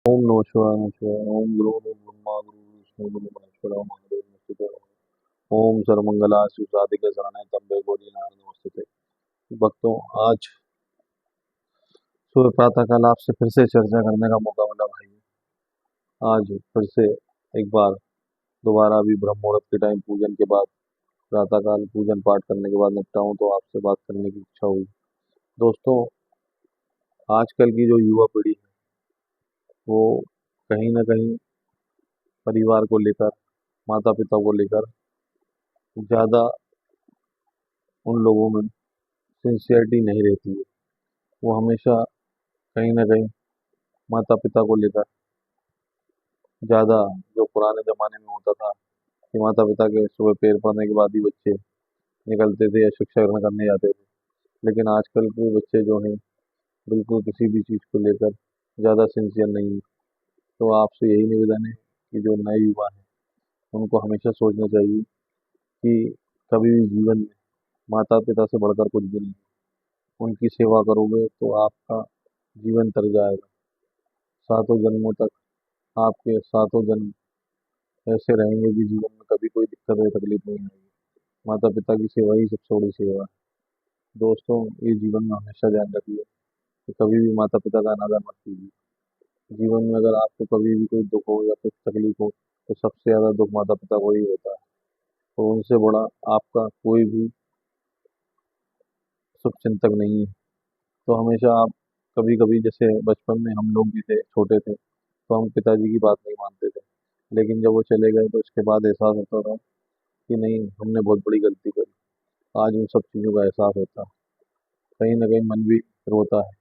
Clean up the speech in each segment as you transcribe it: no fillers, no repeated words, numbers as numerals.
ओम नमः शिवाय नमः शिवाय। ओम गुरु ब्रह्मा गुरु विष्णु गुरु महेश्वर ओम महादेव नमस्ते। ओम सर्वमंगला शिव साधिके शरणे त्र्यंबके गौरी नारायणी नमस्ते। भक्तों, आज सुबह प्रातः काल आपसे फिर से चर्चा करने का मौका मिला भाई। आज फिर से एक बार दोबारा भी ब्रह्म मुहूर्त के टाइम पूजन के बाद प्रातः काल पूजन पाठ करने के बाद निपटा हूँ तो आपसे बात करने की इच्छा हुई। दोस्तों, आजकल की जो युवा पीढ़ी है वो कहीं ना कहीं परिवार को लेकर, माता पिता को लेकर ज़्यादा उन लोगों में सिंसियरिटी नहीं रहती है। वो हमेशा कहीं ना कहीं माता पिता को लेकर ज़्यादा, जो पुराने ज़माने में होता था कि माता पिता के सुबह पैर पड़ने के बाद ही बच्चे निकलते थे या शिक्षा ग्रहण करने जाते थे, लेकिन आजकल के बच्चे जो हैं बिल्कुल किसी भी चीज़ को लेकर ज़्यादा सिंसियर नहीं है। तो आपसे यही निवेदन है कि जो नए युवा हैं उनको हमेशा सोचना चाहिए कि कभी भी जीवन में माता पिता से बढ़कर कुछ भी नहीं। उनकी सेवा करोगे तो आपका जीवन तर जाएगा। सातों जन्मों तक आपके सातों जन्म ऐसे रहेंगे कि जीवन में कभी कोई दिक्कत या तकलीफ नहीं आएगी। माता पिता की सेवा ही सबसे बड़ी सेवा है। दोस्तों, ये जीवन में हमेशा ध्यान रखिए कि कभी भी माता पिता का अनादर मत कीजिए। जीवन में अगर आपको कभी भी कोई दुख हो या कुछ तकलीफ हो तो सबसे ज़्यादा दुख माता पिता को ही होता है। तो उनसे बड़ा आपका कोई भी शुभ चिंतक नहीं है। तो हमेशा आप, कभी कभी जैसे बचपन में हम लोग भी थे, छोटे थे, तो हम पिताजी की बात नहीं मानते थे, लेकिन जब वो चले गए तो उसके बाद एहसास होता था कि नहीं, हमने बहुत बड़ी गलती करी। आज उन सब चीज़ों का एहसास होता है। कहीं ना कहीं मन भी रोता है,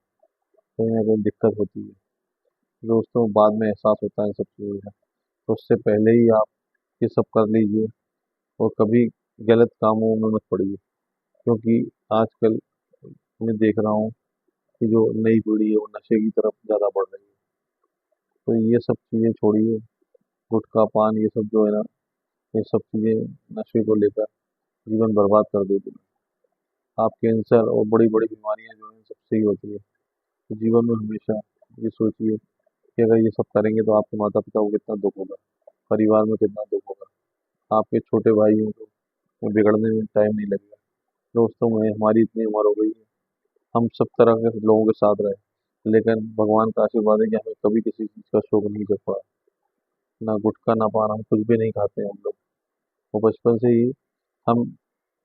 कहीं ना कहीं दिक्कत होती है। दोस्तों, बाद में एहसास होता है इन सब चीज़ों का। तो उससे पहले ही आप ये सब कर लीजिए और कभी गलत कामों में मत पड़िए, क्योंकि आजकल मैं देख रहा हूँ कि जो नई पीढ़ी है वो नशे की तरफ ज़्यादा बढ़ रही है। तो ये सब चीज़ें छोड़िए, गुटखा पान ये सब जो है ना, ये सब चीज़ें नशे को लेकर जीवन बर्बाद कर देती हैं। आप कैंसर और बड़ी बड़ी बीमारियां जो हैं सबसे ही होती है। तो जीवन में हमेशा ये सोचिए कि अगर ये सब करेंगे तो आपके माता पिता को कितना दुख होगा, परिवार में कितना दुख होगा, आपके छोटे भाइयों को बिगड़ने में टाइम नहीं लगेगा। दोस्तों, मैं, हमारी इतनी उम्र हो गई है, हम सब तरह के लोगों के साथ रहे, लेकिन भगवान का आशीर्वाद है कि हमें कभी किसी चीज़ का शौक नहीं कर पाया। ना गुटखा ना पान, हम कुछ भी नहीं खाते हैं हम लोग। वो बचपन से ही हम,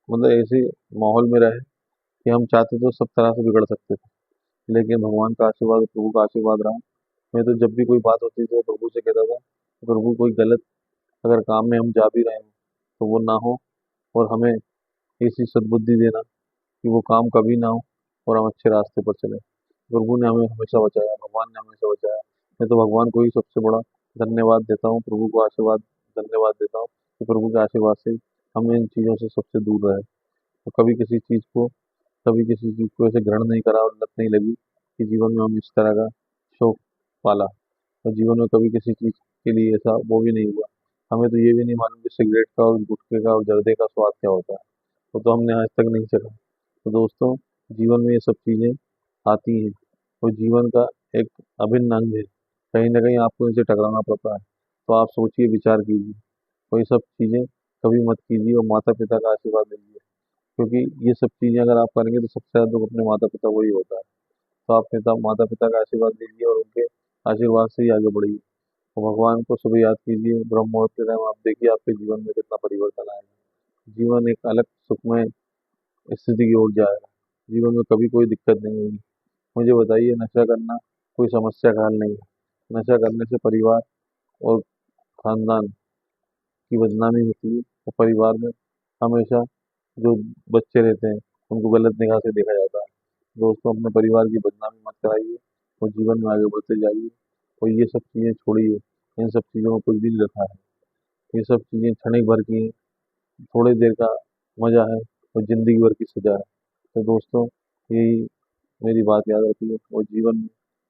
मतलब ऐसे माहौल में रहे कि हम चाहते तो सब तरह से बिगड़ सकते थे, लेकिन भगवान का आशीर्वाद, प्रभु का आशीर्वाद रहा। मैं तो जब भी कोई बात होती थी तो प्रभु से कहता था कि प्रभु, कोई गलत अगर काम में हम जा भी रहे हैं तो वो ना हो, और हमें ऐसी सद्बुद्धि देना कि वो काम कभी ना हो और हम अच्छे रास्ते पर चले। प्रभु ने हमें हमेशा बचाया, भगवान ने हमेशा बचाया। मैं तो भगवान को ही सबसे बड़ा धन्यवाद देता हूँ, प्रभु को आशीर्वाद धन्यवाद देता हूँ कि प्रभु के आशीर्वाद से हम इन चीज़ों से सबसे दूर रहे। तो कभी किसी चीज़ को ऐसे ग्रहण नहीं करा और लत नहीं लगी कि जीवन में हम इस तरह का शौक पाला। और जीवन में कभी किसी चीज़ के लिए ऐसा वो भी नहीं हुआ। हमें तो ये भी नहीं मालूम कि सिगरेट का और गुटखे का और जर्दे का स्वाद क्या होता है। वो तो हमने आज तक नहीं चखा। तो दोस्तों, जीवन में ये सब चीज़ें आती हैं और जीवन का एक अभिन्न अंग है। कहीं ना कहीं आपको इनसे टकराना पड़ता है। तो आप सोचिए, विचार कीजिए और ये सब चीज़ें कभी मत कीजिए और माता पिता का आशीर्वाद लीजिए, क्योंकि ये सब चीज़ें अगर आप करेंगे तो सबसे ज़्यादा दुख अपने माता पिता को ही होता है। तो आप पिता माता पिता का आशीर्वाद लीजिए और उनके आशीर्वाद से ही आगे बढ़िए। और भगवान को सुबह याद कीजिए, ब्रह्म मुहूर्त के टाइम आप देखिए आपके जीवन में कितना परिवर्तन आएगा। जीवन एक अलग सुखमय स्थिति की ओर जाएगा। जीवन में कभी कोई दिक्कत नहीं होगी। मुझे बताइए, नशा करना कोई समस्या का हल नहीं है। नशा करने से परिवार और खानदान की बदनामी होती है और परिवार में हमेशा जो बच्चे रहते हैं उनको गलत निगाह से देखा जाता है। दोस्तों, अपने परिवार की बदनामी मत कराइए और जीवन में आगे बढ़ते जाइए। और ये सब चीज़ें छोड़िए, इन सब चीज़ों में कुछ भी नहीं रखा है। ये सब चीज़ें क्षणिक भर की हैं, थोड़ी देर का मजा है और जिंदगी भर की सजा है। तो दोस्तों, यही मेरी बात याद रखिए और जीवन में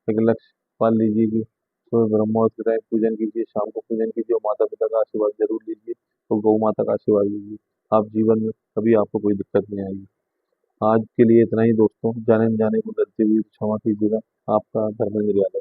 एक लक्ष्य पाल लीजिए कि सुबह ब्रह्म मुहूर्त के टाइम पूजन कीजिए, शाम को पूजन कीजिए और माता पिता का आशीर्वाद जरूर लीजिए और गौ माता का आशीर्वाद लीजिए। आप जीवन में कभी आपको कोई दिक्कत नहीं आएगी। आज के लिए इतना ही दोस्तों, जाने अनजाने को गलती हुई तो क्षमा कीजिएगा। आपका धर्मेंद्र यादव।